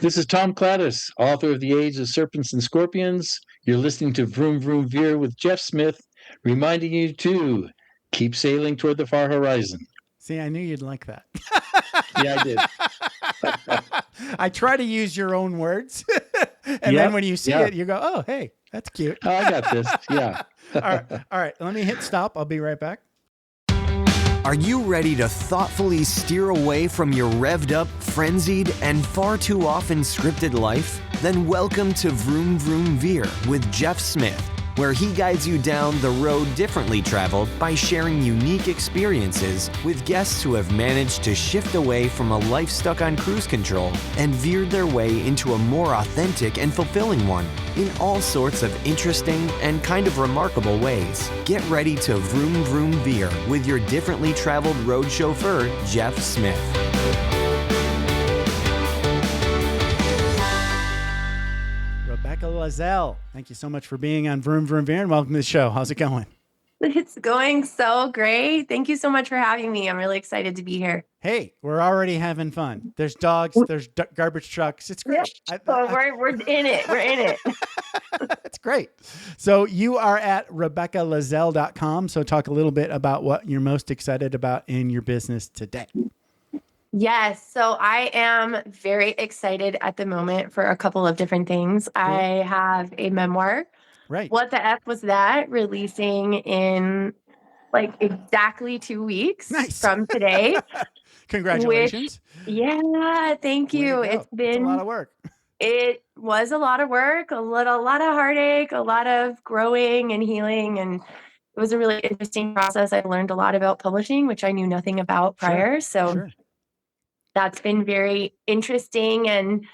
This is Tom Cladis, author of The Age of Serpents and Scorpions. You're listening to Vroom Vroom Veer with Jeff Smith, reminding you to keep sailing toward the far horizon. See, I knew you'd like that. Yeah, I did. I try to use your own words. And then when you see it, you go, oh, hey, that's cute. Oh, I got this. Yeah. All right. Let me hit stop. I'll be right back. Are you ready to thoughtfully steer away from your revved up, frenzied, and far too often scripted life? Then welcome to Vroom Vroom Veer with Jeff Smith, where he guides you down the road differently traveled by sharing unique experiences with guests who have managed to shift away from a life stuck on cruise control and veered their way into a more authentic and fulfilling one in all sorts of interesting and kind of remarkable ways. Get ready to Vroom Vroom Veer with your differently traveled road chauffeur, Jeff Smith. Lazzelle, thank you so much for being on Vroom Vroom Veer and welcome to the show. How's it going? It's going so great. Thank you so much for having me. I'm really excited to be here. Hey, we're already having fun. There's dogs, there's garbage trucks. It's great. We're in it. We're in it. It's great. So you are at RebeccaLazzelle.com. So talk a little bit about what you're most excited about in your business today. Yes. So I am very excited at the moment for a couple of different things. Cool. I have a memoir. Right. What the F was that? Releasing in like exactly 2 weeks from today. Congratulations. Thank you. It's been a lot of work. It was a lot of work, a lot of heartache, a lot of growing and healing. And it was a really interesting process. I learned a lot about publishing, which I knew nothing about prior. That's been very interesting and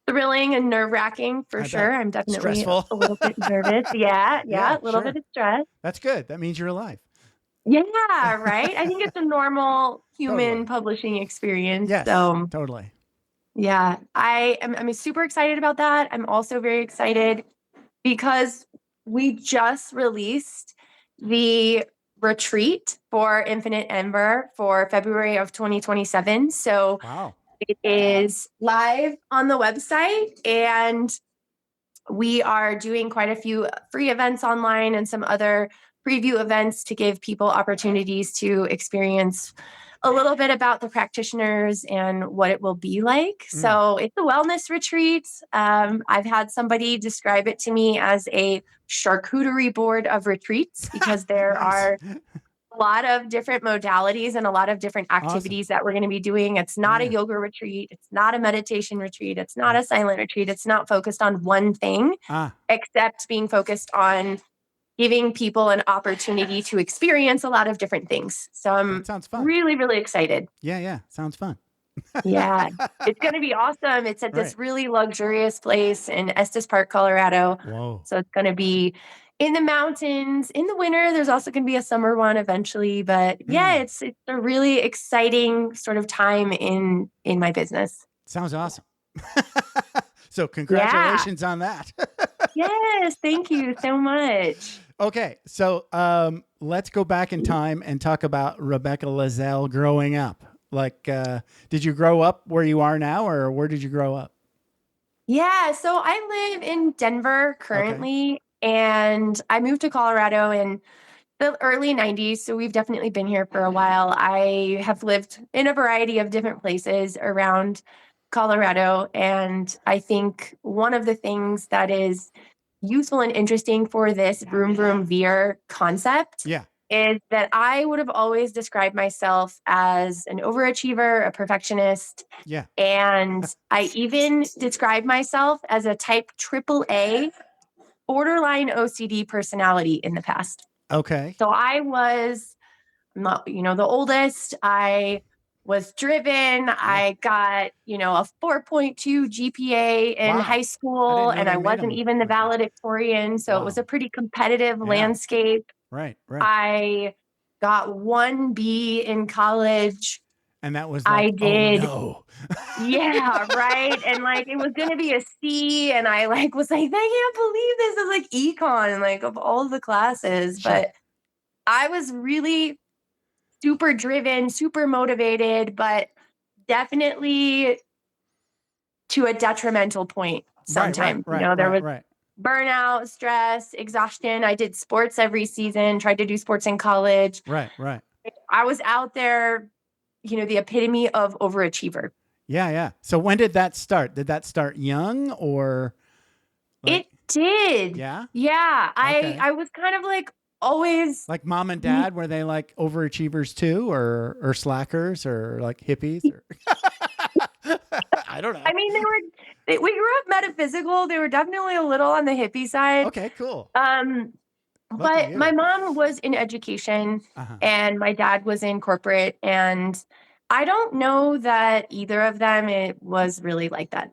thrilling and nerve-wracking for sure. I'm definitely stressful. A little bit nervous. Yeah, a little bit of stress. That's good. That means you're alive. Yeah, right? I think it's a normal human publishing experience. Yes, so, totally. Yeah, I'm super excited about that. I'm also very excited because we just released the retreat for Infinite Ember for February of 2027. So It is live on the website, and we are doing quite a few free events online and some other preview events to give people opportunities to experience a little bit about the practitioners and what it will be like. So it's a wellness retreat. I've had somebody describe it to me as a charcuterie board of retreats because there are a lot of different modalities and a lot of different activities that we're going to be doing. It's not a yoga retreat. It's not a meditation retreat. It's not a silent retreat. It's not focused on one thing, except being focused on giving people an opportunity to experience a lot of different things. So I'm really, really excited. Yeah. Sounds fun. Yeah, it's going to be awesome. It's at this really luxurious place in Estes Park, Colorado. Whoa. So it's going to be in the mountains in the winter. There's also going to be a summer one eventually, but it's a really exciting sort of time in my business. Sounds awesome. So congratulations on that. Yes. Thank you so much. Okay. So let's go back in time and talk about Rebecca Lazzelle growing up. Like, did you grow up where you are now, or where did you grow up? Yeah. So I live in Denver currently, and I moved to Colorado in the early 90s. So we've definitely been here for a while. I have lived in a variety of different places around Colorado. And I think one of the things that is useful and interesting for this Vroom Vroom Veer concept is that I would have always described myself as an overachiever, a perfectionist. Yeah. And I even described myself as a type AAA borderline OCD personality in the past. Okay. So I was not, the oldest. I was driven. I got, a 4.2 GPA in high school, and I wasn't even the valedictorian. So it was a pretty competitive landscape. Right. I got 1 B in college. And that was I did. Oh, no. Yeah, right. And it was going to be a C. And I was like, I can't believe this is econ and of all the classes. Sure. But I was really super driven, super motivated, but definitely to a detrimental point sometimes. There was burnout, stress, exhaustion. I did sports every season, tried to do sports in college. Right. I was out there, the epitome of overachiever. Yeah. So when did that start? Did that start young or? It did. Yeah. Yeah. Okay. I was kind of like always like mom and dad. Were they like overachievers too, or slackers, or like hippies? Or I don't know. I mean, we grew up metaphysical. They were definitely a little on the hippie side. Okay, cool. But my mom was in education and my dad was in corporate, and I don't know that either of them it was really like that.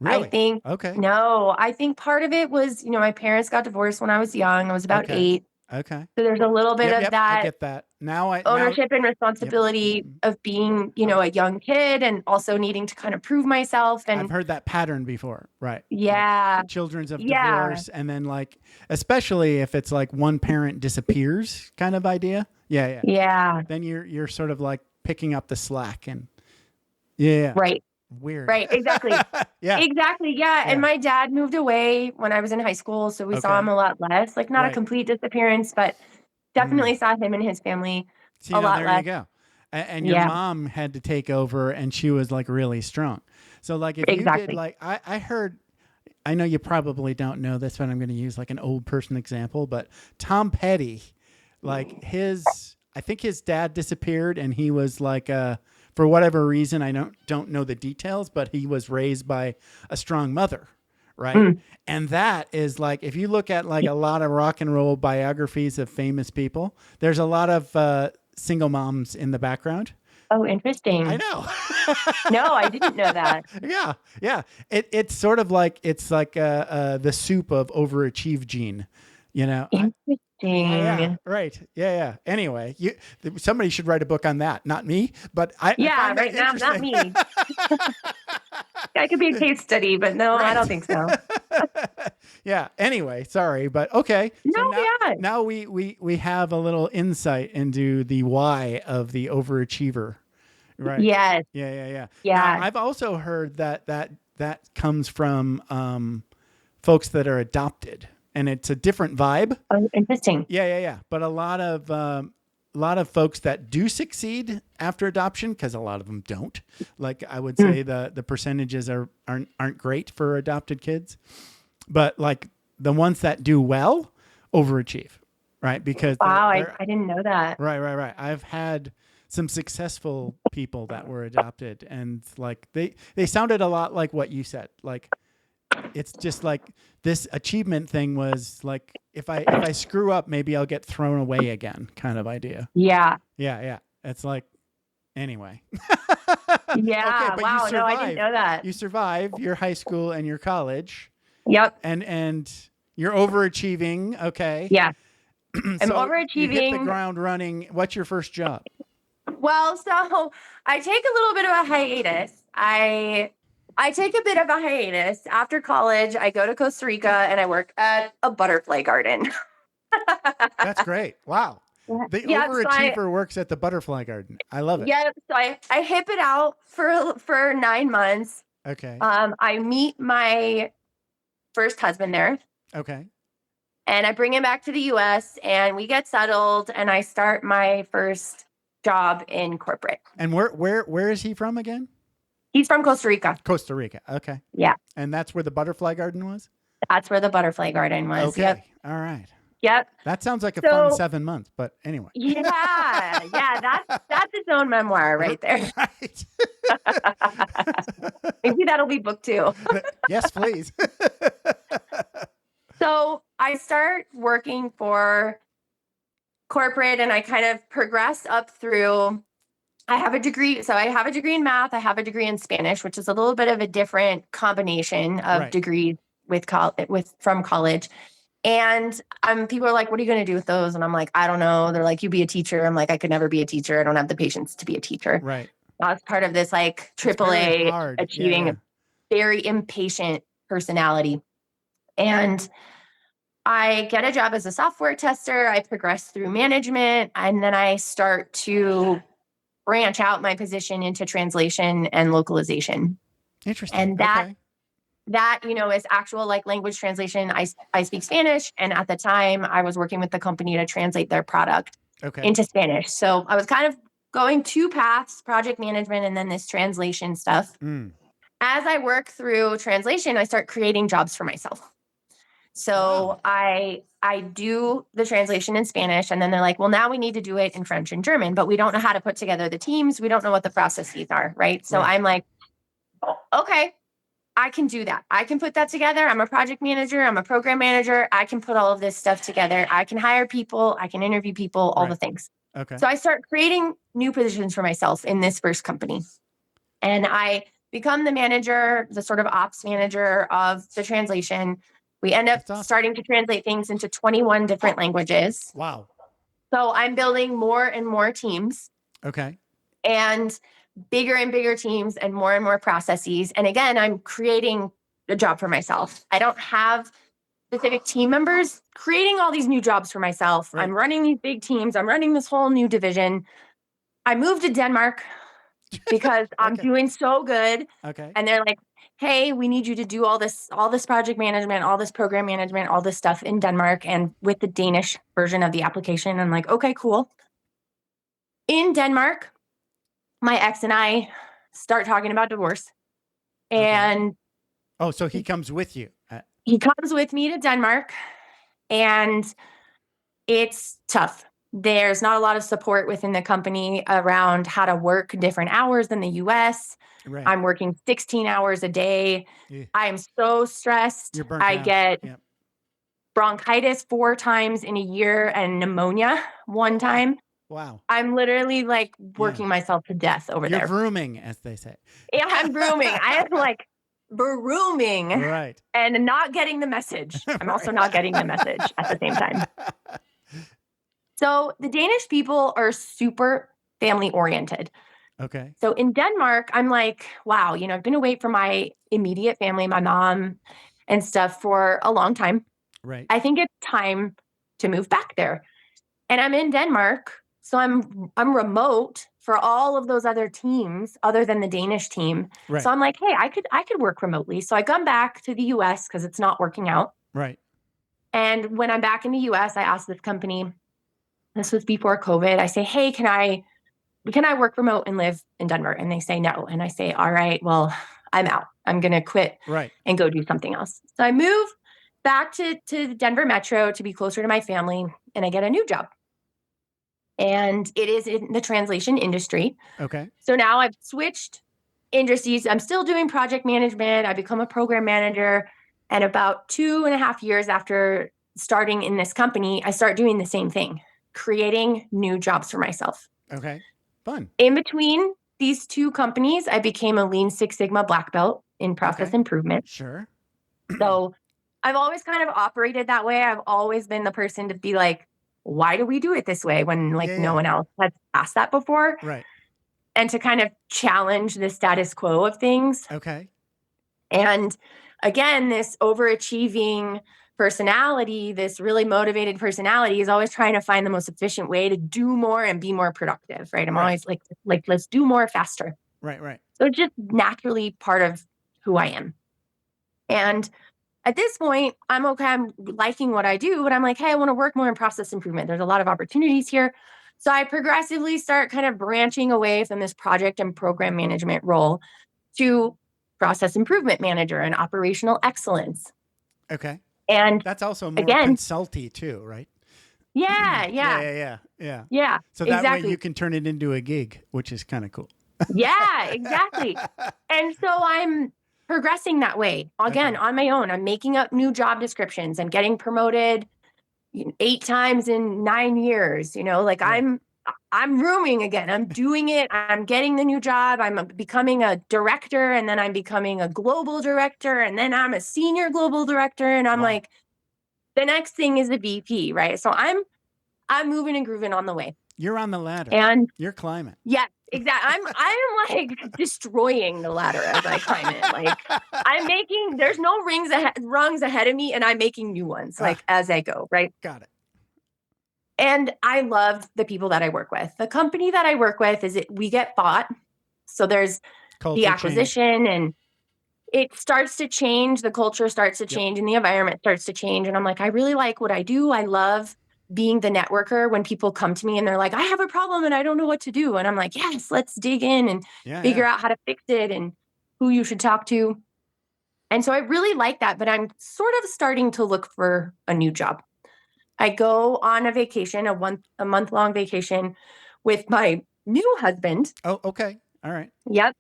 Really? I think I think part of it was, my parents got divorced when I was young. I was about 8. Okay. So there's a little bit of that. I get that. Ownership and responsibility of being, a young kid and also needing to kind of prove myself. And I've heard that pattern before. Right. Yeah. Like children's of divorce. And then like, especially if it's like one parent disappears kind of idea. Yeah. Yeah. Then you're sort of like picking up the slack and Right. Weird. Right. Exactly. Exactly. Yeah. And my dad moved away when I was in high school. So we saw him a lot less, like not a complete disappearance, but definitely saw him and his family a lot there less. You go. And your mom had to take over and she was like really strong. So like if you did like, I heard, I know you probably don't know this, but I'm going to use like an old person example, but Tom Petty, like I think his dad disappeared and he was like, for whatever reason, I don't know the details, but he was raised by a strong mother, right? And that is like, if you look at like a lot of rock and roll biographies of famous people, there's a lot of single moms in the background. Oh, interesting. I know. No, I didn't know that. Yeah. It's sort of like, it's like the soup of overachieve gene, Interesting. Yeah, right. Yeah. Anyway, somebody should write a book on that. Not me, but I find right now, not me. That could be a case study, but no, I don't think so. Yeah. Anyway, sorry, but okay. No, now we have a little insight into the why of the overachiever. Right. Yes. Yeah. Now, I've also heard that comes from folks that are adopted. And it's a different vibe. Oh, interesting. Yeah. But a lot of folks that do succeed after adoption, because a lot of them don't. Like I would say the percentages aren't great for adopted kids, but like the ones that do well overachieve, right? Because I didn't know that. Right. I've had some successful people that were adopted, and like they sounded a lot like what you said, like. It's just like this achievement thing was like, if I screw up, maybe I'll get thrown away again kind of idea. Yeah. It's like, anyway. Yeah. Okay, wow. No, I didn't know that. You survive your high school and your college. Yep. And you're overachieving. Okay. Yeah. So I'm overachieving. You hit the ground running. What's your first job? Well, so I take a little bit of a hiatus. I take a bit of a hiatus. After college, I go to Costa Rica and I work at a butterfly garden. That's great. Wow. The overachiever works at the butterfly garden. I love it. Yeah. So I hip it out for 9 months. Okay. I meet my first husband there. Okay. And I bring him back to the US and we get settled and I start my first job in corporate. And where is he from again? He's from Costa Rica. Costa Rica. Okay. Yeah. And that's where the butterfly garden was? That's where the butterfly garden was. Okay. Yep. All right. Yep. That sounds like a fun 7 months, but anyway. Yeah. That's its own memoir right there. Right. Maybe that'll be book 2. Yes, please. So I start working for corporate and I kind of progress up through. I have a degree. So I have a degree in math. I have a degree in Spanish, which is a little bit of a different combination of degrees from college. And people are like, what are you going to do with those? And I'm like, I don't know. They're like, you be a teacher. I'm like, I could never be a teacher. I don't have the patience to be a teacher. Right. That's part of this like AAA achieving very impatient personality. And I get a job as a software tester. I progress through management and then I start to branch out my position into translation and localization. Interesting. And that, is actual like language translation. I speak Spanish. And at the time I was working with the company to translate their product into Spanish. So I was kind of going two paths, project management and then this translation stuff. As I work through translation, I start creating jobs for myself. So I do the translation in Spanish, and then they're like, well, now we need to do it in French and German, but we don't know how to put together the teams. We don't know what the processes are, right? So I'm like, oh, okay, I can do that. I can put that together. I'm a project manager. I'm a program manager. I can put all of this stuff together. I can hire people. I can interview people, all the things. Okay. So I start creating new positions for myself in this first company. And I become the manager, the sort of ops manager of the translation. We end up starting to translate things into 21 different languages. Wow. So I'm building more and more teams. Okay. And bigger teams and more processes. And again, I'm creating a job for myself. I don't have specific team members, creating all these new jobs for myself. I'm running these big teams. I'm running this whole new division. I moved to Denmark because I'm doing so good. Okay. And they're like, hey, we need you to do all this project management, all this program management, all this stuff in Denmark and with the Danish version of the application. I'm like, okay, cool. In Denmark, my ex and I start talking about divorce. And so he comes with you. He comes with me to Denmark, and it's tough. There's not a lot of support within the company around how to work different hours than the US. Right. I'm working 16 hours a day. Yeah. I am so stressed. You're burnt I out. get bronchitis 4 times in a year and pneumonia 1 time. Wow. I'm literally like working myself to death over there. You're vrooming, as they say. Yeah, I'm vrooming. I am like brooming. Right. And not getting the message. I'm also not getting the message at the same time. So the Danish people are super family oriented. Okay. So in Denmark, I'm like, wow, I've been away from my immediate family, my mom and stuff for a long time. Right. I think it's time to move back there. And I'm in Denmark. So I'm remote for all of those other teams other than the Danish team. Right. So I'm like, hey, I could work remotely. So I come back to the US because it's not working out. Right. And when I'm back in the US, I asked this company, this was before COVID, I say, hey, can I work remote and live in Denver? And they say no. And I say, all right, well, I'm out. I'm going to quit and go do something else. So I move back to the Denver Metro to be closer to my family, and I get a new job. And it is in the translation industry. Okay. So now I've switched industries. I'm still doing project management. I become a program manager. And about 2.5 years after starting in this company, I start doing the same thing, creating new jobs for myself. Okay. Fun. In between these two companies, I became a Lean Six Sigma black belt in process improvement. Sure. So I've always kind of operated that way. I've always been the person to be like, why do we do it this way when no one else has asked that before? Right. And to kind of challenge the status quo of things. Okay. And again, this overachieving personality, this really motivated personality is always trying to find the most efficient way to do more and be more productive, right? I'm always like, let's do more faster. Right. So it's just naturally part of who I am. And at this point, I'm okay. I'm liking what I do, but I'm like, hey, I want to work more in process improvement. There's a lot of opportunities here. So I progressively start kind of branching away from this project and program management role to process improvement manager and operational excellence. Okay. And that's also more consulty too, right? Yeah. Yeah. So that way you can turn it into a gig, which is kind of cool. Yeah, exactly. And so I'm progressing that way again on my own. I'm making up new job descriptions. I'm getting promoted 8 times in 9 years. I'm rooming again. I'm doing it. I'm getting the new job. I'm becoming a director, and then I'm becoming a global director, and then I'm a senior global director. And I'm like, the next thing is a VP, right? So I'm moving and grooving on the way. You're on the ladder, and you're climbing. Yeah, exactly. I'm like destroying the ladder as I climb it. Like there's no rungs ahead of me, and I'm making new ones as I go. Right. Got it. And I love the people that I work with. The company that I work with we get bought. So there's the acquisition and it starts to change. The culture starts to change and the environment starts to change. And I'm like, I really like what I do. I love being the networker when people come to me and they're like, I have a problem and I don't know what to do. And I'm like, yes, let's dig in and figure out how to fix it and who you should talk to. And so I really like that, but I'm sort of starting to look for a new job. I go on a vacation, a month-long vacation with my new husband. Oh, okay. All right. Yep.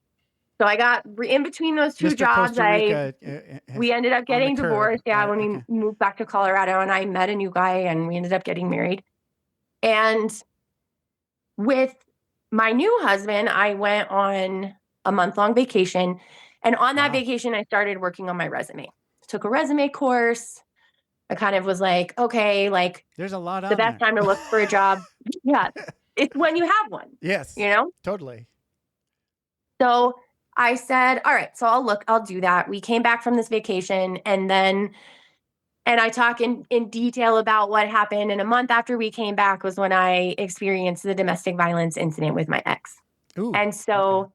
So I got in between those two Mr. jobs. Costa Rica, We ended up getting divorced. Right, When we moved back to Colorado, and I met a new guy and we ended up getting married. And with my new husband, I went on a month-long vacation. And on that vacation, I started working on my resume. Took a resume course. I kind of was like, okay, like there's a lot the best time to look for a job. Yeah. It's when you have one. Yes. You know? Totally. So I said, all right, so I'll do that. We came back from this vacation and I talk in detail about what happened. And a month after we came back was when I experienced the domestic violence incident with my ex. Ooh, and so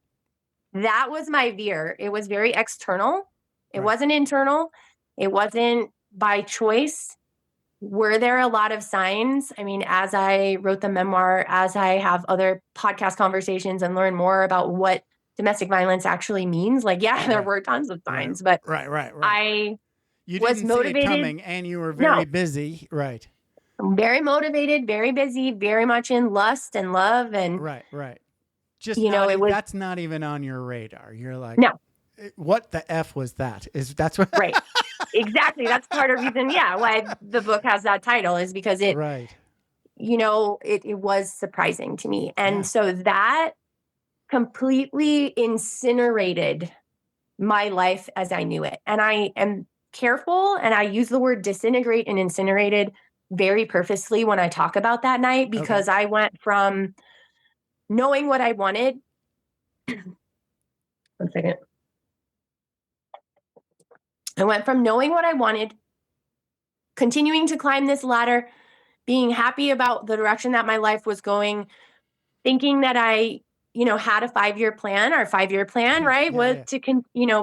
that was my Veer. It was very external. It wasn't internal. It wasn't by choice. Were there a lot of signs? I mean, as I wrote the memoir, as I have other podcast conversations and learn more about what domestic violence actually means, like, there were tons of signs, but I was motivated. See it coming and you were very busy. Right. I'm very motivated, very busy, very much in lust and love. And right. Just, that's not even on your radar. You're like, no, what the F was that? That's what, right. Exactly. That's part of the reason, why the book has that title is because it, it was surprising to me. And so that completely incinerated my life as I knew it. And I am careful, and I use the word disintegrate and incinerated very purposely when I talk about that night, because I went from knowing what I wanted. One second. I went from knowing what I wanted, continuing to climb this ladder, being happy about the direction that my life was going, thinking that I, had a 5-year plan. Our 5-year plan, right, was to,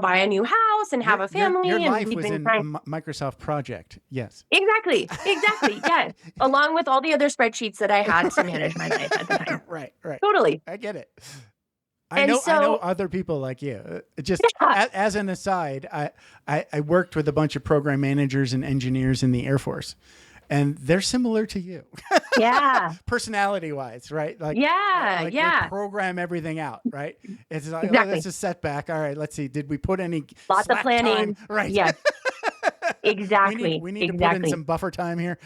buy a new house and have a family. Your and life was in Microsoft Project. Yes. Exactly. Yes. Along with all the other spreadsheets that I had to manage my life at the time. Right. Totally. I get it. I know other people like you. Just as an aside, I worked with a bunch of program managers and engineers in the Air Force, and they're similar to you. Yeah. Personality wise, right? Like, they program everything out, right? It's like, this is a setback. All right, let's see. Did we put any lots of planning? Time? Right. Yes. Exactly. We need to put in some buffer time here.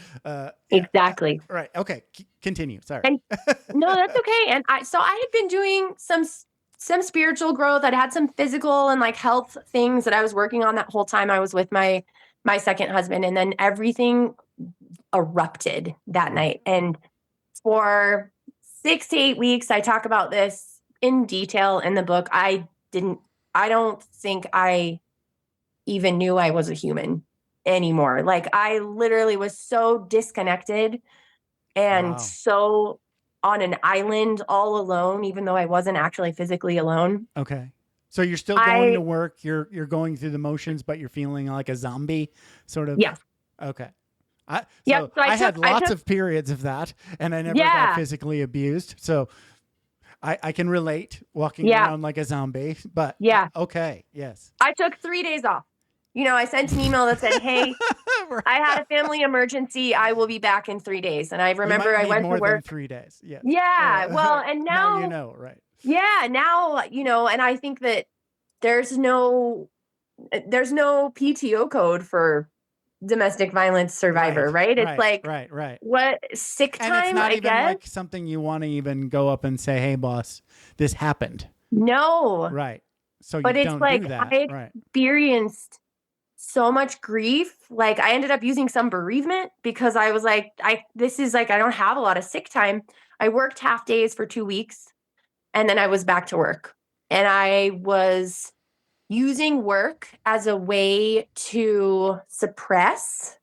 Exactly. Right. Okay. Continue. Sorry. No, that's okay. And I had been doing some spiritual growth. I'd had some physical and like health things that I was working on that whole time I was with my second husband. And then everything erupted that night. And for 6 to 8 weeks, I talk about this in detail in the book. I don't think I even knew I was a human anymore. Like, I literally was so disconnected and so on an island all alone, even though I wasn't actually physically alone. Okay. So you're still going to work, you're going through the motions, but you're feeling like a zombie sort of? Yes. Okay. I had lots of periods of that, and I never got physically abused. So I can relate walking around like a zombie, but okay. Yes. I took 3 days off. I sent an email that said, hey, I had a family emergency. I will be back in 3 days. And I remember I went to work. Than 3 days. Yes. Yeah. Well, and now, right. Yeah. Now, and I think that there's no PTO code for domestic violence survivor, right? It's right. What, sick time, and it's not I even guess? like something you want to even go up and say, hey, boss, this happened. No. Right. So but you it's don't like do that. I experienced so much grief. Like, I ended up using some bereavement because I was like, I don't have a lot of sick time. I worked half days for 2 weeks and then I was back to work. And I was using work as a way to suppress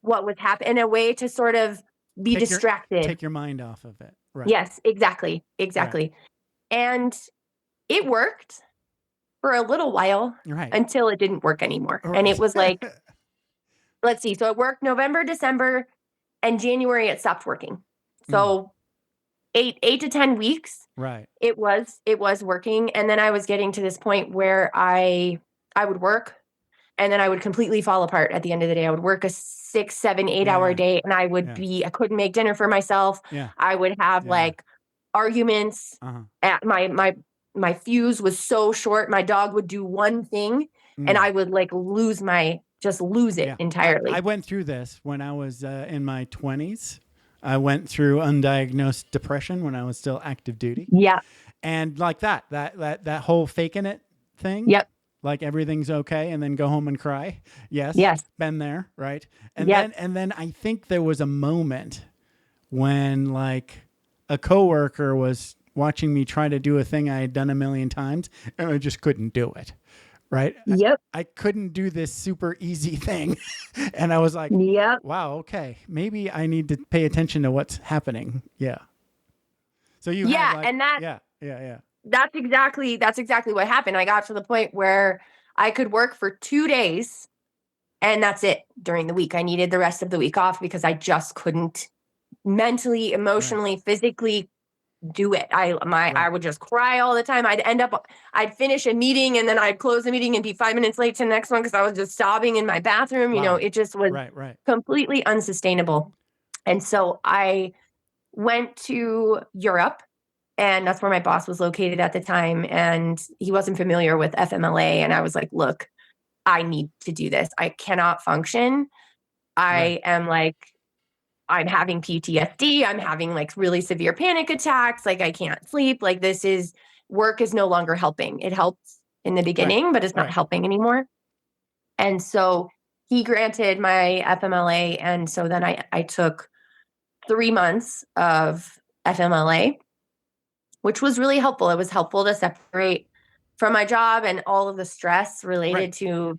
what was happening, a way to sort of be distracted. Take your mind off of it. Right. Yes, exactly. Right. And it worked. for a little while until it didn't work anymore. Right. And it was like, let's see. So it worked November, December, and January it stopped working. So 8 to 10 weeks. Right. It was working. And then I was getting to this point where I would work and then I would completely fall apart at the end of the day. I would work a 6, 7, 8 hour day and I couldn't make dinner for myself. Yeah. I would have like arguments. At my fuse was so short. My dog would do one thing and I would like lose it entirely. I went through this when I was in my 20s. I went through undiagnosed depression when I was still active duty. Yeah. And like that whole faking it thing. Yep. Like everything's okay and then go home and cry. Yes. Been there. Right. And then I think there was a moment when like a coworker was watching me try to do a thing I had done a million times and I just couldn't do it. Right. Yep. I couldn't do this super easy thing. And I was like, wow, okay. Maybe I need to pay attention to what's happening. Yeah. So you have like, and that that's exactly what happened. I got to the point where I could work for 2 days and that's it during the week. I needed the rest of the week off because I just couldn't mentally, emotionally, physically do it. I would just cry all the time. I'd finish a meeting and then I'd close the meeting and be 5 minutes late to the next one because I was just sobbing in my bathroom. You know, it just was completely unsustainable. And so I went to Europe and that's where my boss was located at the time. And he wasn't familiar with FMLA. And I was like, look, I need to do this. I cannot function. I'm having PTSD. I'm having like really severe panic attacks. Like I can't sleep. Like work is no longer helping. It helped in the beginning, but it's not helping anymore. And so he granted my FMLA. And so then I took 3 months of FMLA, which was really helpful. It was helpful to separate from my job and all of the stress related to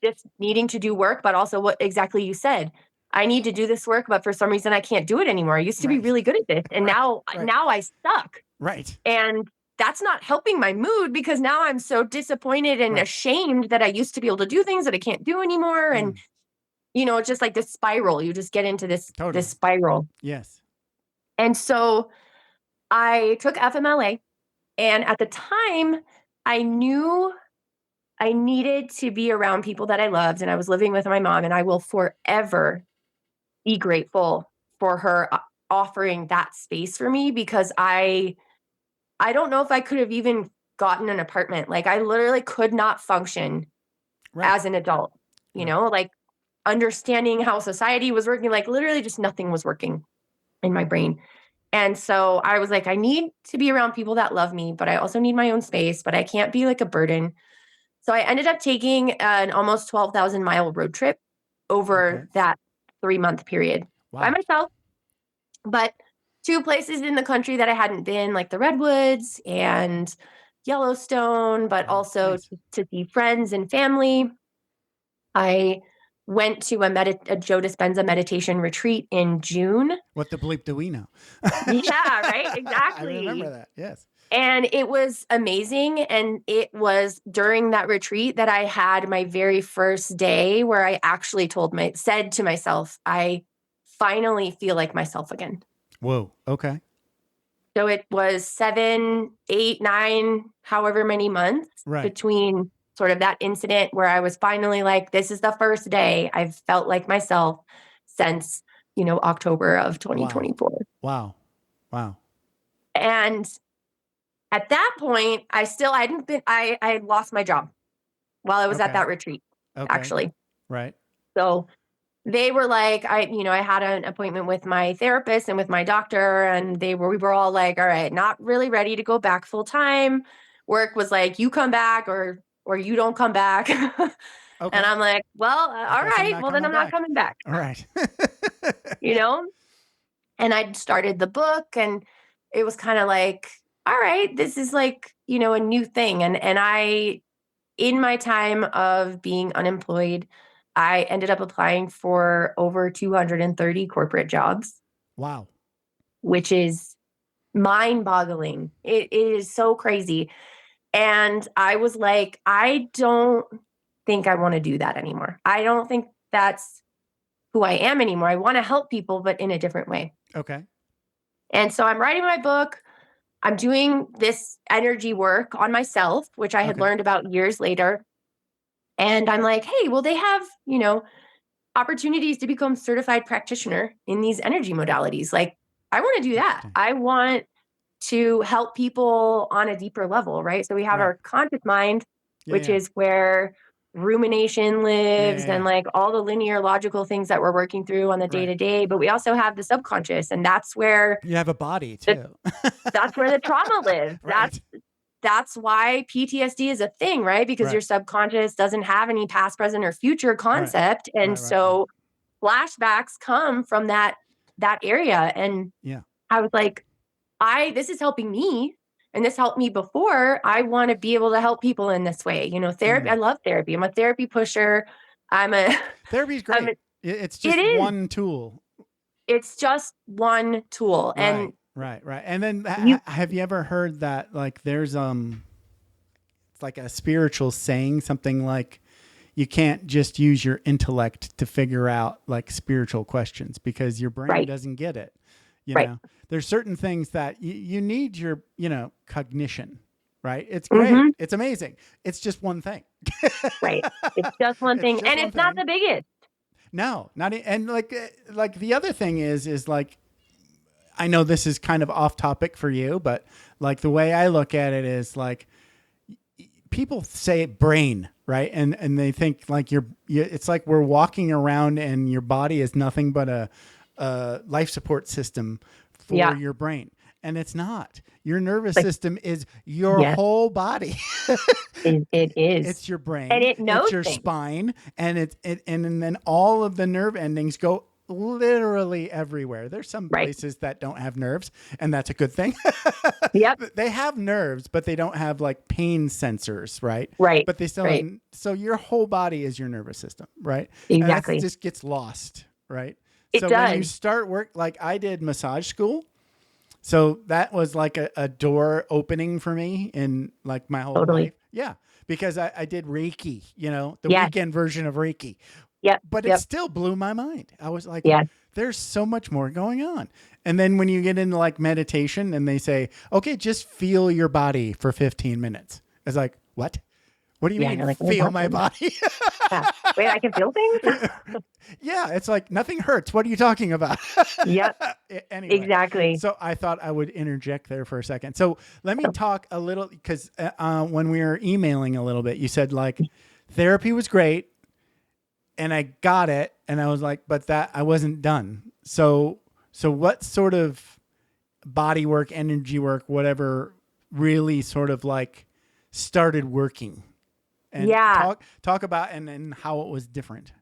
just needing to do work, but also what exactly you said. I need to do this work, but for some reason I can't do it anymore. I used to be really good at this. And now I suck. Right. And that's not helping my mood because now I'm so disappointed and ashamed that I used to be able to do things that I can't do anymore. And, you know, it's just like this spiral. You just get into this spiral. Yes. And so I took FMLA. And at the time, I knew I needed to be around people that I loved. And I was living with my mom. And I will forever be grateful for her offering that space for me because I don't know if I could have even gotten an apartment. Like I literally could not function as an adult, you know, like understanding how society was working, like literally just nothing was working in my brain. And so I was like, I need to be around people that love me, but I also need my own space, but I can't be like a burden. So I ended up taking an almost 12,000 mile road trip over that 3-month period by myself, but 2 places in the country that I hadn't been, like the Redwoods and Yellowstone, but also to see friends and family. I went to a Joe Dispenza meditation retreat in June. What the bleep do we know? Yeah, right. Exactly. I remember that. Yes. And it was amazing. And it was during that retreat that I had my very first day where I actually said to myself, I finally feel like myself again. Whoa. Okay. So it was 7, 8, 9, however many months between sort of that incident where I was finally like, this is the first day I've felt like myself since, you know, October of 2024. Wow. And at that point, I had lost my job while I was at that retreat, actually. Right. So they were like, I had an appointment with my therapist and with my doctor, and we were all like, all right, not really ready to go back full time. Work was like, you come back or you don't come back. And I'm like, well, all right, well then I'm not coming back. All right. You know? And I'd started the book and it was kind of like, all right, this is like, you know, a new thing. And I, in my time of being unemployed, I ended up applying for over 230 corporate jobs. Wow. Which is mind-boggling. It is so crazy. And I was like, I don't think I want to do that anymore. I don't think that's who I am anymore. I want to help people, but in a different way. Okay. And so I'm writing my book. I'm doing this energy work on myself, which I had learned about years later. And I'm like, hey, well, they have, opportunities to become certified practitioner in these energy modalities. Like, I want to do that. I want to help people on a deeper level, right? So we have our conscious mind, which is where rumination lives and like all the linear logical things that we're working through on the day to day. But we also have the subconscious, and that's where you have a body too. That's where the trauma lives. That's why PTSD is a thing, right? Because your subconscious doesn't have any past, present, or future concept. And so flashbacks come from that area. And I was like, this is helping me. And this helped me before. I want to be able to help people in this way. Therapy. I love therapy. I'm a therapy pusher. Therapy's great. It's just one tool. It's just one tool. And Right. And then have you ever heard that, like, there's it's like a spiritual saying, something like, you can't just use your intellect to figure out like spiritual questions because your brain doesn't get it. You know, there's certain things that you need your, cognition, right? It's great. It's amazing. It's just one thing. It's just one thing. And it's not the biggest. No, not, and like the other thing is like, I know this is kind of off topic for you, but like the way I look at it is like, people say brain, right? And they think like it's like we're walking around and your body is nothing but a life support system for your brain. And it's not. Your nervous system is your whole body. It is. It's your brain. And it knows it's your spine. And and then all of the nerve endings go literally everywhere. There's some places that don't have nerves, and that's a good thing. They have nerves, but they don't have like pain sensors, right? But they still so your whole body is your nervous system, right? Exactly. And that just gets lost, right? It so does. When you start work, like I did massage school, so that was like a door opening for me in like my whole life. Yeah, because I did Reiki, the weekend version of Reiki. But it still blew my mind. I was like, there's so much more going on. And then when you get into like meditation and they say, okay, just feel your body for 15 minutes. It's like, what? What do you mean like, feel my body? Wait, I can feel things? It's like nothing hurts. What are you talking about? Anyway, exactly. So I thought I would interject there for a second. So let me talk a little, because when we were emailing a little bit, you said like therapy was great. And I got it, and I was like, but that I wasn't done. So what sort of body work, energy work, whatever, really sort of like started working? And talk about and how it was different.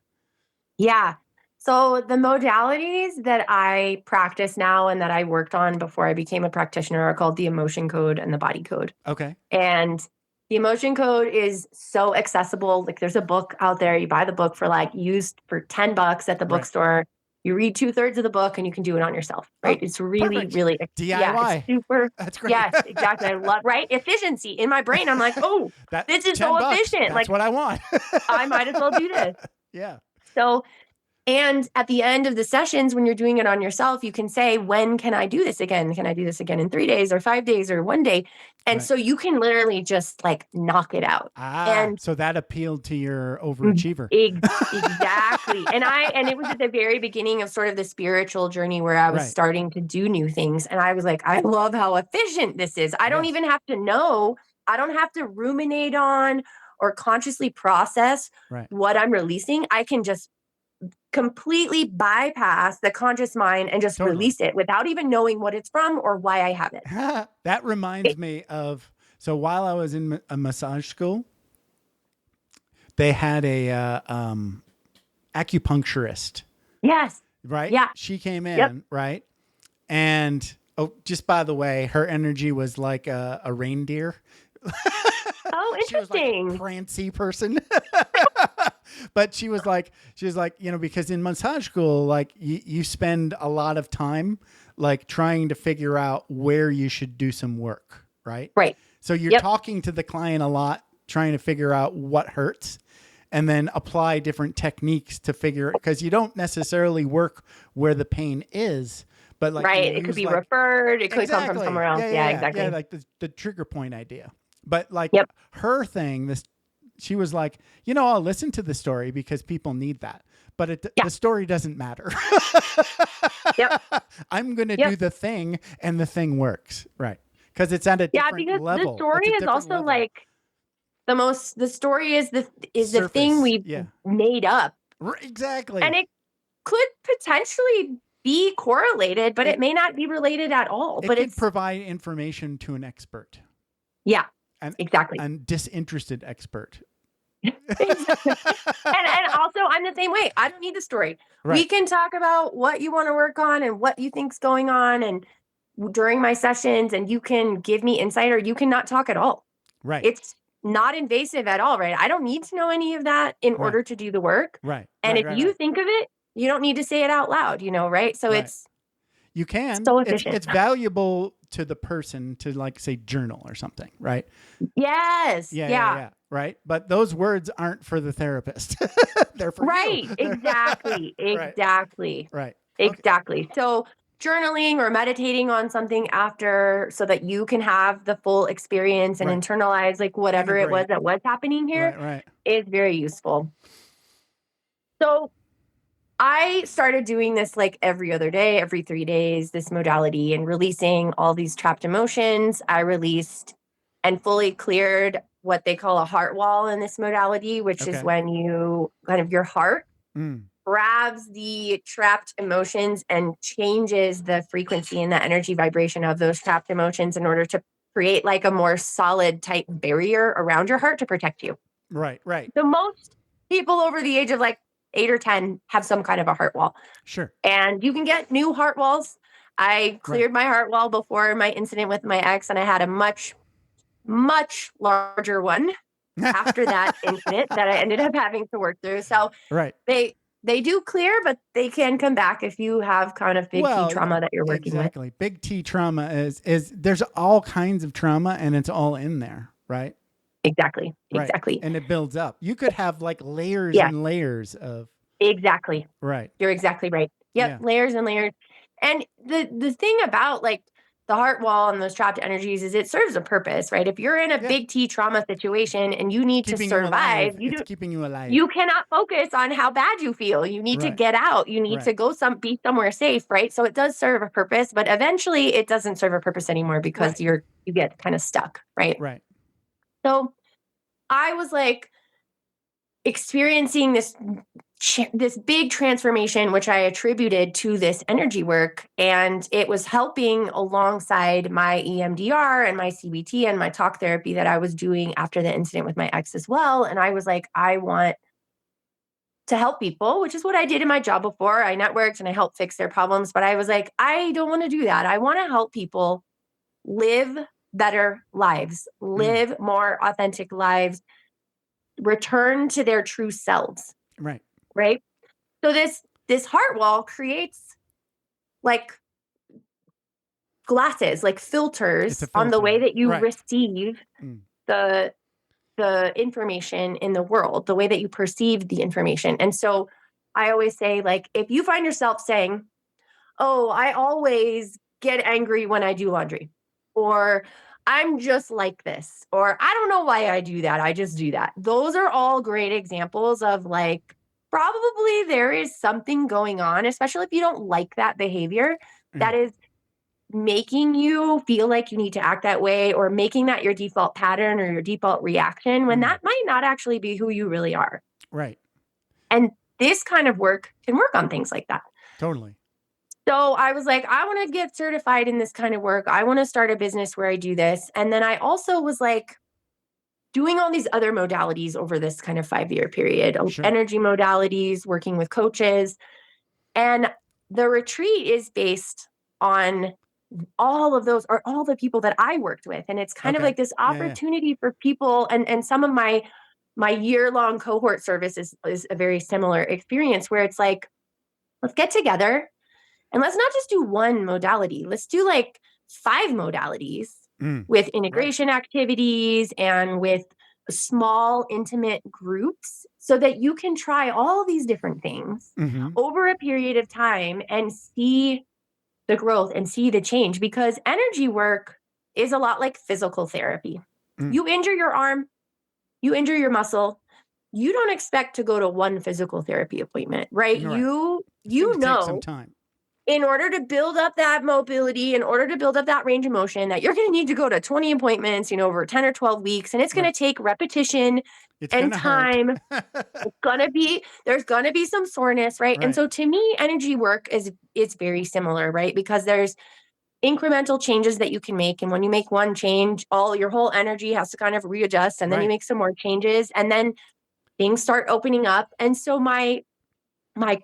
Yeah. So the modalities that I practice now and that I worked on before I became a practitioner are called the emotion code and the body code. Okay. And the emotion code is so accessible. Like there's a book out there. You buy the book for like used for $10 at the bookstore. You read 2/3 of the book and you can do it on yourself. Right. It's really, really DIY. Yeah, super. That's great. Yes, exactly. I love efficiency in my brain. I'm like, oh, this is so efficient. That's like what I want. I might as well do this. Yeah. So, and at the end of the sessions, when you're doing it on yourself, you can say, when can I do this again? Can I do this again in 3 days or 5 days or 1 day? And so you can literally just like knock it out. And so that appealed to your overachiever. Exactly. And it was at the very beginning of sort of the spiritual journey where I was starting to do new things. And I was like, I love how efficient this is. I don't even have to know. I don't have to ruminate on or consciously process what I'm releasing. I can just completely bypass the conscious mind and just release it without even knowing what it's from or why I have it. That reminds me of, so while I was in a massage school, they had a acupuncturist. Yes. Right? Yeah. She came in, right? And just by the way, her energy was like a reindeer. Oh, interesting. She was like a prancy person. But she was like, because in massage school, like you spend a lot of time like trying to figure out where you should do some work, right? Right. So you're talking to the client a lot, trying to figure out what hurts and then apply different techniques to figure, because you don't necessarily work where the pain is, but like, it could be referred. It could come from somewhere else. Yeah, exactly. Yeah. Like the trigger point idea. But like her thing, she was like, I'll listen to the story because people need that. But the story doesn't matter. I'm going to do the thing and the thing works. Right. Because it's at a different level. The story is also level. Like the story is the Surface, thing we've made up. Exactly. And it could potentially be correlated, but it may not be related at all. But it could provide information to an expert. Yeah, exactly. And disinterested expert. and also I'm the same way. I don't need the story. Right. We can talk about what you want to work on and what you think's going on and during my sessions, and you can give me insight or you cannot talk at all. Right. It's not invasive at all, right? I don't need to know any of that in order to do the work. Right. And if you think of it, you don't need to say it out loud, right? So it's you can. So efficient. It's valuable to the person to like say journal or something, right? Yes. Yeah. Right. But those words aren't for the therapist. They're for you. Exactly. Exactly. Right. Exactly. Okay. So journaling or meditating on something after so that you can have the full experience and internalize like whatever it was that was happening here is very useful. So I started doing this like every other day, every 3 days, this modality, and releasing all these trapped emotions. I released and fully cleared what they call a heart wall in this modality, which is when you kind of your heart grabs the trapped emotions and changes the frequency and the energy vibration of those trapped emotions in order to create like a more solid type barrier around your heart to protect you. Right. So most people over the age of like 8 or 10 have some kind of a heart wall. Sure. And you can get new heart walls. I cleared my heart wall before my incident with my ex, and I had a much, much larger one after that incident that I ended up having to work through. So they do clear, but they can come back if you have kind of big T trauma that you're working with. Exactly. Big T trauma is there's all kinds of trauma and it's all in there, right? Exactly. And it builds up. You could have like layers and layers of. Exactly. Right. You're exactly right. Yep. Yeah. Layers and layers. And the thing about like the heart wall and those trapped energies is it serves a purpose, right? If you're in a big T trauma situation and you need to survive, it's keeping you alive. You cannot focus on how bad you feel. You need to get out. You need to go be somewhere safe, right? So it does serve a purpose, but eventually it doesn't serve a purpose anymore because you get kind of stuck, right? Right. So I was like experiencing this big transformation, which I attributed to this energy work. And it was helping alongside my EMDR and my CBT and my talk therapy that I was doing after the incident with my ex as well. And I was like, I want to help people, which is what I did in my job before. I networked and I helped fix their problems. But I was like, I don't want to do that. I want to help people live better lives, live more authentic lives, return to their true selves. Right. So this heart wall creates like glasses, like filters on the way that you receive the information in the world, the way that you perceive the information. And so I always say, like, if you find yourself saying, oh, I always get angry when I do laundry, or I'm just like this, or I don't know why I do that, I just do that. Those are all great examples of like, probably there is something going on, especially if you don't like that behavior that is making you feel like you need to act that way, or making that your default pattern or your default reaction when that might not actually be who you really are. Right. And this kind of work can work on things like that. Totally. So I was like, I want to get certified in this kind of work. I want to start a business where I do this. And then I also was like doing all these other modalities over this kind of 5-year period, energy modalities, working with coaches. And the retreat is based on all of those, or all the people that I worked with. And it's kind of like this opportunity for people. And some of my year-long cohort service is a very similar experience where it's like, let's get together and let's not just do one modality. Let's do like 5 modalities with integration activities and with small, intimate groups so that you can try all these different things over a period of time and see the growth and see the change, because energy work is a lot like physical therapy. You injure your arm, you injure your muscle, you don't expect to go to one physical therapy appointment, right? You know, take some time. In order to build up that mobility, in order to build up that range of motion, that you're going to need to go to 20 appointments, over 10 or 12 weeks. And it's going to take repetition and time. There's going to be some soreness, right? And so to me, energy work is very similar, right? Because there's incremental changes that you can make. And when you make one change, your whole energy has to kind of readjust. And then you make some more changes and then things start opening up. And so my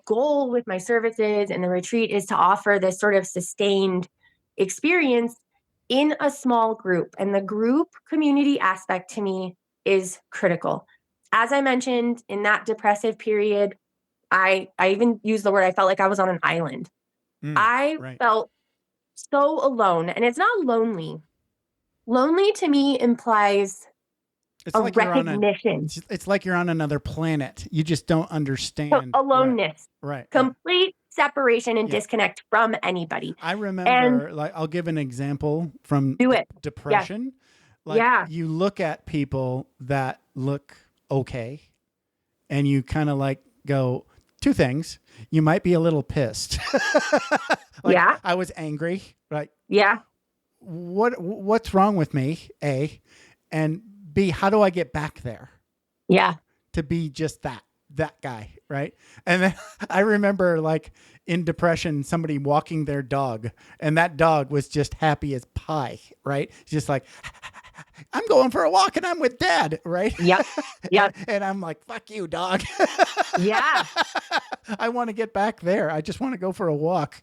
goal with my services and the retreat is to offer this sort of sustained experience in a small group. And the group community aspect to me is critical. As I mentioned, in that depressive period, I even used the word, I felt like I was on an island. I felt so alone. And it's not lonely. Lonely to me implies it's recognition. It's like you're on another planet. You just don't understand. So aloneness. Right. Complete separation and disconnect from anybody. I remember, I'll give an example from depression. You look at people that look okay and you kind of go, two things. You might be a little pissed. I was angry. Right. Yeah. What's wrong with me? A, and B, how do I get back there? Yeah. To be just that guy, right? And then I remember in depression, somebody walking their dog and that dog was just happy as pie, right? Just I'm going for a walk and I'm with Dad, right? Yep. Yep. and I'm like, fuck you, dog. Yeah. I want to get back there. I just want to go for a walk,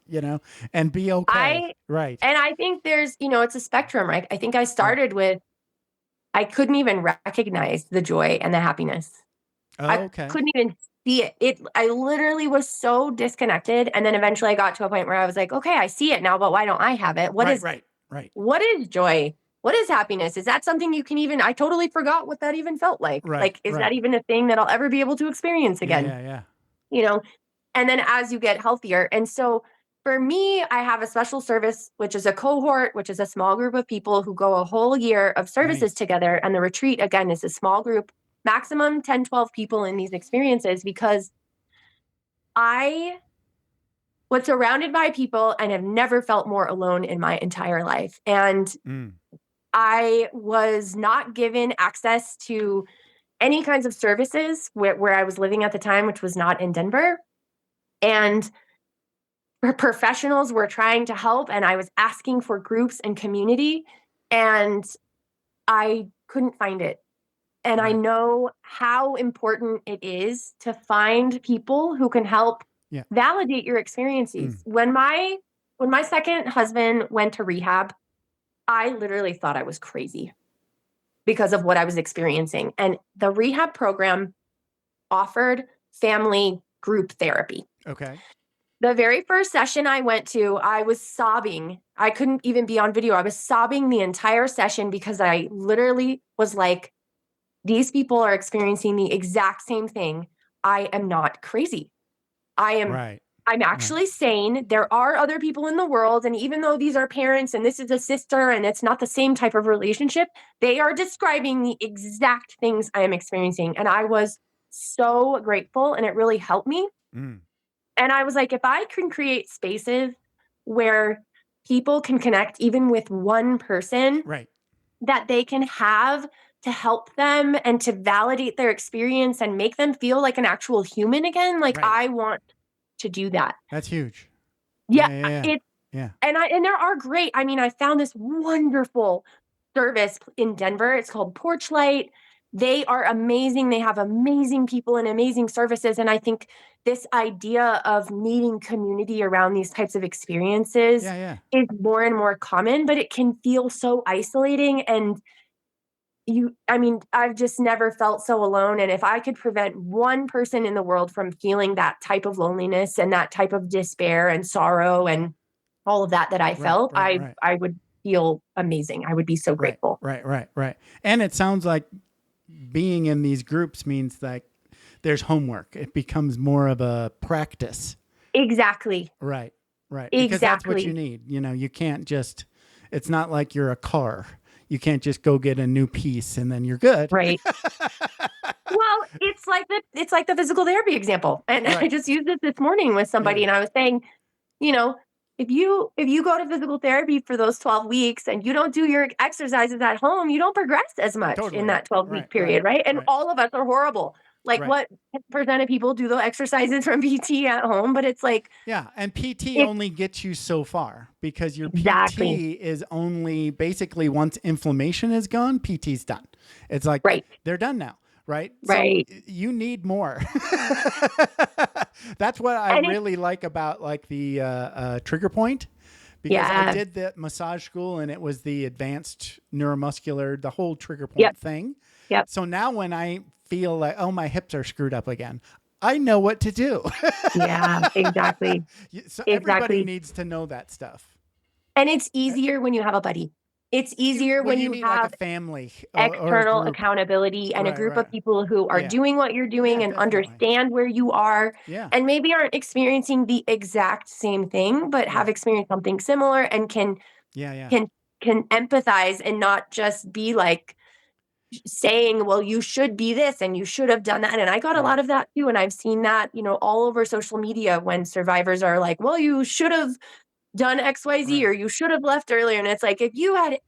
and be okay. Right. And I think there's, it's a spectrum, right? I think I started with, I couldn't even recognize the joy and the happiness. I couldn't even see it. I literally was so disconnected. And then eventually I got to a point where I was like, okay, I see it now, but why don't I have it? What is joy? What is happiness? Is that something you can I totally forgot what that even felt like. Is that even a thing that I'll ever be able to experience again? Yeah. And then as you get healthier. And so for me, I have a special service, which is a cohort, which is a small group of people who go a whole year of services together. And the retreat, again, is a small group, maximum 10, 12 people in these experiences, because I was surrounded by people and have never felt more alone in my entire life. And I was not given access to any kinds of services where I was living at the time, which was not in Denver. And professionals were trying to help, and I was asking for groups and community, and I couldn't find it. And I know how important it is to find people who can help validate your experiences. When my second husband went to rehab, I literally thought I was crazy because of what I was experiencing. And the rehab program offered family group therapy. Okay. The very first session I went to, I was sobbing. I couldn't even be on video. I was sobbing the entire session because I literally was like, these people are experiencing the exact same thing. I am not crazy. I'm actually sane. There are other people in the world. And even though these are parents and this is a sister and it's not the same type of relationship, they are describing the exact things I am experiencing. And I was so grateful, and it really helped me. And I was like, if I can create spaces where people can connect even with one person that they can have to help them and to validate their experience and make them feel like an actual human again, I want to do that. That's huge. Yeah. And there are great, I found this wonderful service in Denver. It's called Porchlight. They are amazing. They have amazing people and amazing services. And I think this idea of needing community around these types of experiences is more and more common, but it can feel so isolating. And I've just never felt so alone. And if I could prevent one person in the world from feeling that type of loneliness and that type of despair and sorrow and all of that I felt, I would feel amazing. I would be so grateful. Right. And it sounds like being in these groups means that there's homework. It becomes more of a practice. Exactly. Right. Because that's what you need. You can't just, it's not like you're a car. You can't just go get a new piece and then you're good. Right. Well, it's like the physical therapy example. And I just used it this morning with somebody and I was saying, if you go to physical therapy for those 12 weeks and you don't do your exercises at home, you don't progress as much in that 12-week period, right? And all of us are horrible. Like what percent of people do the exercises from PT at home? But it's like... Yeah, and PT only gets you so far because your PT is only basically once inflammation is gone, PT's done. It's like they're done now. Right. So you need more. That's what I really like about like the trigger point, because I did the massage school and it was the advanced neuromuscular, the whole trigger point thing. Yep. So now when I feel like, oh, my hips are screwed up again, I know what to do. Yeah, exactly. So everybody needs to know that stuff. And it's easier when you have a buddy. It's easier when you need have like a family, external or accountability and a group of people who are doing what you're doing and understand where you are and maybe aren't experiencing the exact same thing, but have experienced something similar and can empathize and not just be like saying, well, you should be this and you should have done that. And I got a lot of that too. And I've seen that, all over social media when survivors are like, well, you should have done XYZ or you should have left earlier. And it's like, if you had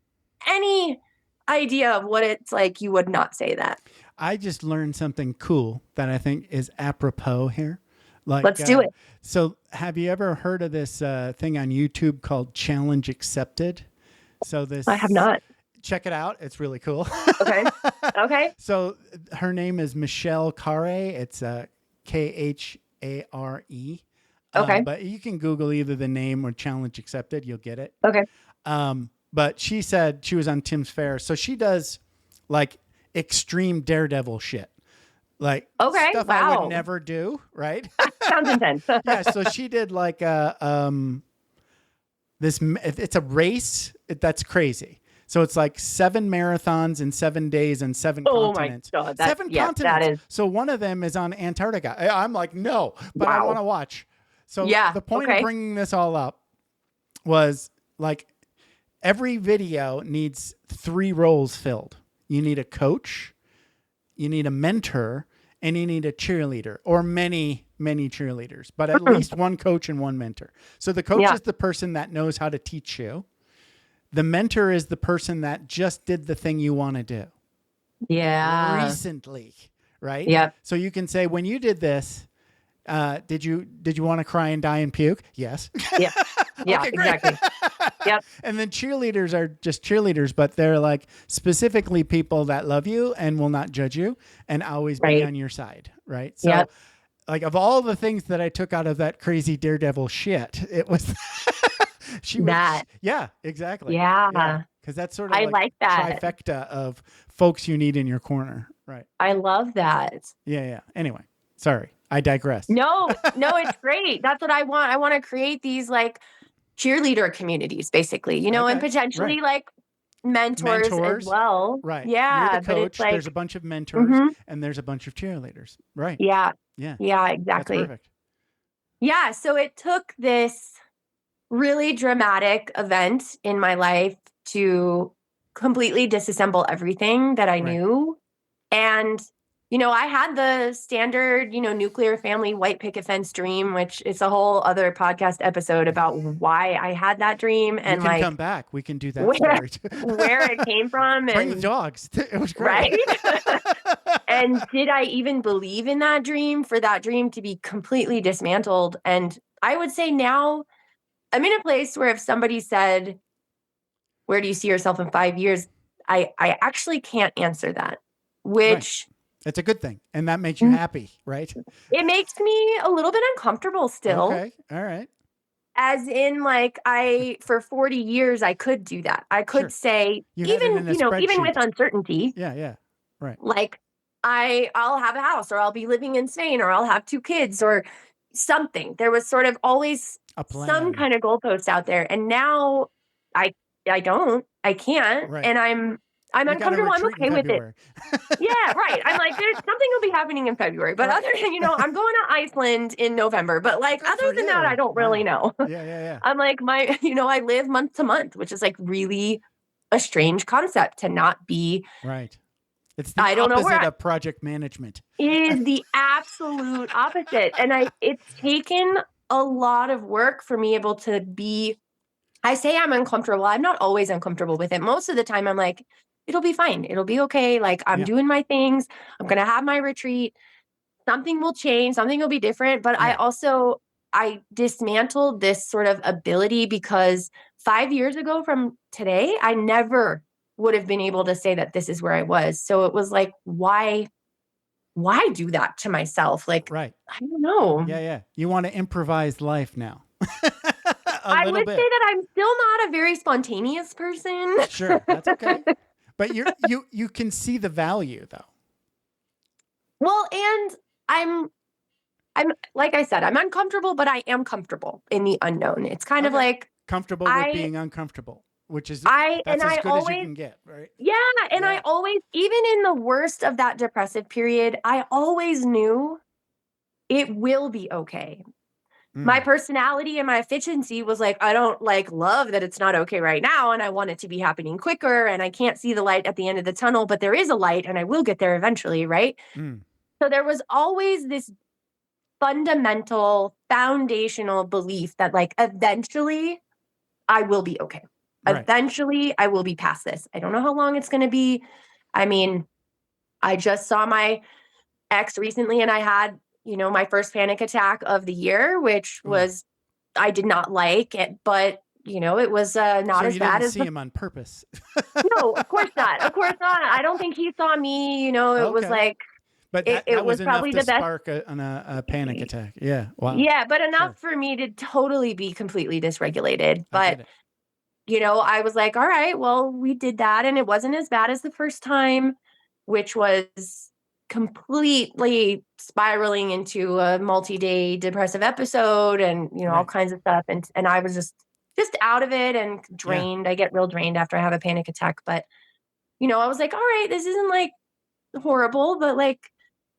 any idea of what it's like, you would not say that. I just learned something cool that I think is apropos here. Like, let's do it. So have you ever heard of this thing on YouTube called Challenge Accepted? So I have not. Check it out. It's really cool. Okay. So her name is Michelle Care. It's Khare. Okay. But you can Google either the name or Challenge Accepted. You'll get it. Okay. But she said she was on Tim's Fair. So she does like extreme daredevil shit. Like stuff I would never do. Right. Sounds intense. Yeah. So she did like it's a race. That's crazy. So it's like 7 marathons in 7 days and 7 continents. Oh my God. 7 continents. That is... So one of them is on Antarctica. I'm like, no, but I want to watch. So the point of bringing this all up was like every video needs 3 roles filled. You need a coach, you need a mentor, and you need a cheerleader, or many, many cheerleaders, but at least one coach and one mentor. So the coach is the person that knows how to teach you. The mentor is the person that just did the thing you want to do. Yeah. Recently, right? Yeah. So you can say, when you did this, did you want to cry and die and puke? Yes. Yeah. Yeah, okay, exactly. Yep. And then cheerleaders are just cheerleaders, but they're like specifically people that love you and will not judge you and always be on your side. Right. So like of all the things that I took out of that crazy daredevil shit, it was yeah, exactly. Yeah. Because that's sort of I like that trifecta of folks you need in your corner. Right. I love that. Yeah. Anyway, sorry. I digress. No, it's great. That's what I want. I want to create these like cheerleader communities, basically, and potentially like mentors as well. Right. Yeah. You're the coach. But it's like, there's a bunch of mentors and there's a bunch of cheerleaders. Right. Yeah. Yeah. Yeah, exactly. That's perfect. Yeah. So it took this really dramatic event in my life to completely disassemble everything that I knew. And I had the standard, nuclear family white picket fence dream, which is a whole other podcast episode about why I had that dream. And you can come back. We can do that story too. Where it came from. Bring the dogs. It was great. Right? And did I even believe in that dream for that dream to be completely dismantled? And I would say now I'm in a place where if somebody said, where do you see yourself in 5 years? I actually can't answer that, which... It's a good thing. And that makes you happy, right? It makes me a little bit uncomfortable still. Okay. All right. As in like for 40 years, I could do that. I could say, even with uncertainty. Yeah. Right. Like I'll have a house or I'll be living in Spain or I'll have 2 kids or something. There was sort of always some kind of goalpost out there. And now I I don't. I can't. Right. And I'm You got a uncomfortable. I'm retreat in okay with it. February. Yeah, right. I'm like, there's something will be happening in February. But Right. other than, I'm going to Iceland in November. But like Good other for than that, you. I don't really know. Yeah. I'm like I live month to month, which is like really a strange concept to not be. Right. It's the I don't know opposite where of project management. it is the absolute opposite. And it's taken a lot of work for me able to be. I say I'm uncomfortable. I'm not always uncomfortable with it. Most of the time I'm like, it'll be fine. It'll be okay. Like I'm doing my things. I'm going to have my retreat. Something will change. Something will be different. But I dismantled this sort of ability because 5 years ago from today, I never would have been able to say that this is where I was. So it was like, why do that to myself? Like, Right. I don't know. Yeah. You want to improvise life now. I would say that I'm still not a very spontaneous person. Sure, that's okay. But you can see the value though. Well, and I'm like I said, I'm uncomfortable, but I am comfortable in the unknown. It's kind of like comfortable with being uncomfortable, which is that's as good as you can get, right? Yeah, and I always, even in the worst of that depressive period, I always knew it will be okay. My personality and my efficiency was like, I don't love that it's not okay right now. And I want it to be happening quicker. And I can't see the light at the end of the tunnel, but there is a light and I will get there eventually. Right. So there was always this fundamental, foundational belief that eventually I will be okay. Right. Eventually I will be past this. I don't know how long it's going to be. I mean, I just saw my ex recently and I had my first panic attack of the year, which was, I did not like it, but it was not as bad as see him on purpose. No, of course not. Of course not. I don't think he saw me, it was like, but it was probably the best. Spark a panic attack. Yeah. Wow. Yeah. But enough for me to totally be completely dysregulated. But, I was like, all right, well, we did that. And it wasn't as bad as the first time, which was completely spiraling into a multi-day depressive episode and all kinds of stuff, and I was just out of it and drained. I get real drained after I have a panic attack, but I was like, all right, this isn't horrible, but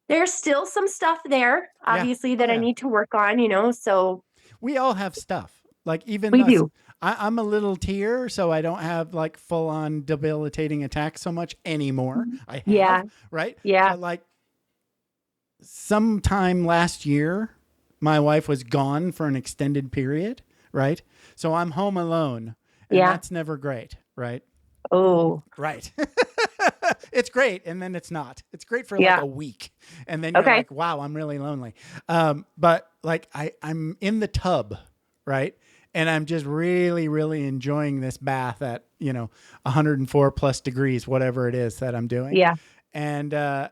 there's still some stuff there obviously that I need to work on, so we all have stuff, even we do. I'm a little tier, so I don't have full on debilitating attacks so much anymore. I have, right? Yeah. But sometime last year, my wife was gone for an extended period, right? So I'm home alone, and that's never great, right? Oh, right. It's great, and then it's not. It's great for a week, and then you're like, wow, I'm really lonely. But I'm in the tub, right? And I'm just really, really enjoying this bath at, 104 plus degrees, whatever it is that I'm doing. Yeah. And I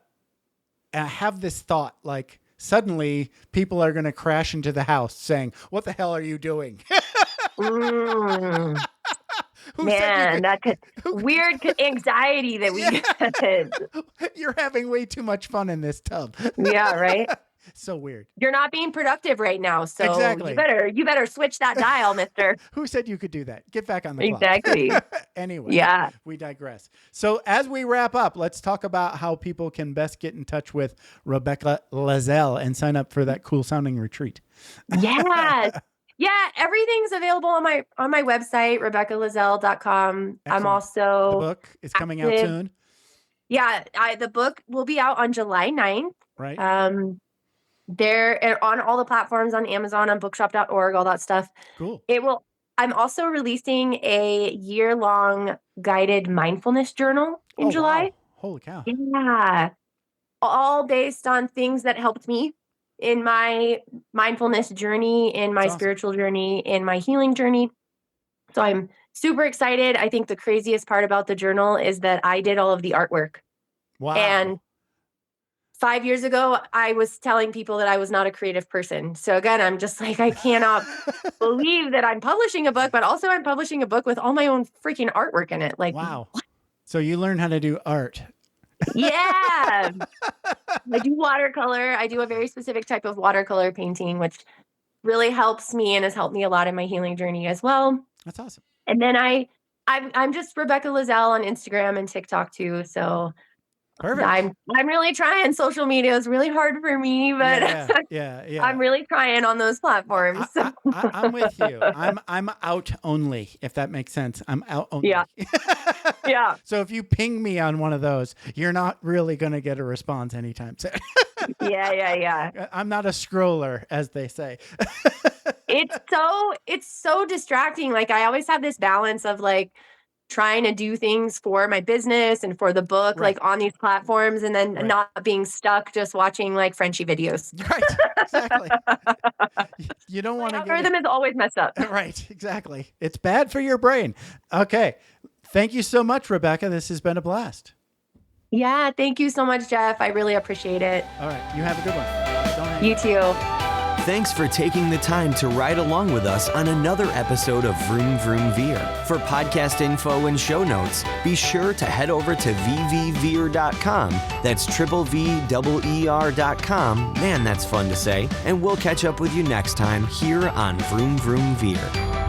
have this thought, suddenly people are going to crash into the house saying, what the hell are you doing? Man, that's weird anxiety that we get. You're having way too much fun in this tub. Yeah, right? So weird. You're not being productive right now, so exactly. you better switch that dial, mister. Who said you could do that? Get back on the clock. Exactly. Anyway, we digress. So as we wrap up, let's talk about how people can best get in touch with Rebecca Lazzelle and sign up for that cool sounding retreat. Yes. Yeah, everything's available on my website, RebeccaLazzelle.com. I'm also the book is coming out soon. Yeah, the book will be out on July 9th. Right. They're on all the platforms, on Amazon, on bookshop.org, all that stuff. Cool. I'm also releasing a year-long guided mindfulness journal in July. Wow. Holy cow. Yeah. All based on things that helped me in my mindfulness journey, in my spiritual journey, in my healing journey. So I'm super excited. I think the craziest part about the journal is that I did all of the artwork. Wow. And 5 years ago, I was telling people that I was not a creative person. So again, I'm just like, I cannot believe that I'm publishing a book, but also I'm publishing a book with all my own freaking artwork in it. Wow. So you learn how to do art. Yeah. I do watercolor. I do a very specific type of watercolor painting, which really helps me and has helped me a lot in my healing journey as well. That's awesome. And then I I'm just Rebecca Lazzelle on Instagram and TikTok too. So Perfect. I'm really trying. Social media is really hard for me, but yeah. I'm really trying on those platforms. I'm with you. I'm out only, if that makes sense. I'm out only. Yeah. Yeah. So if you ping me on one of those, you're not really going to get a response anytime soon. Yeah. I'm not a scroller, as they say. It's so distracting. Like I always have this balance of like trying to do things for my business and for the book, Right. like on these platforms, and then not being stuck just watching like Frenchie videos. Right. Exactly. You don't want to get algorithm is always messed up. Right. Exactly. It's bad for your brain. Okay. Thank you so much, Rebecca. This has been a blast. Yeah. Thank you so much, Jeff. I really appreciate it. All right. You have a good one. Don't hang You too. Thanks for taking the time to ride along with us on another episode of Vroom Vroom Veer. For podcast info and show notes, be sure to head over to vvveer.com. That's VVER.com. Man, that's fun to say. And we'll catch up with you next time here on Vroom Vroom Veer.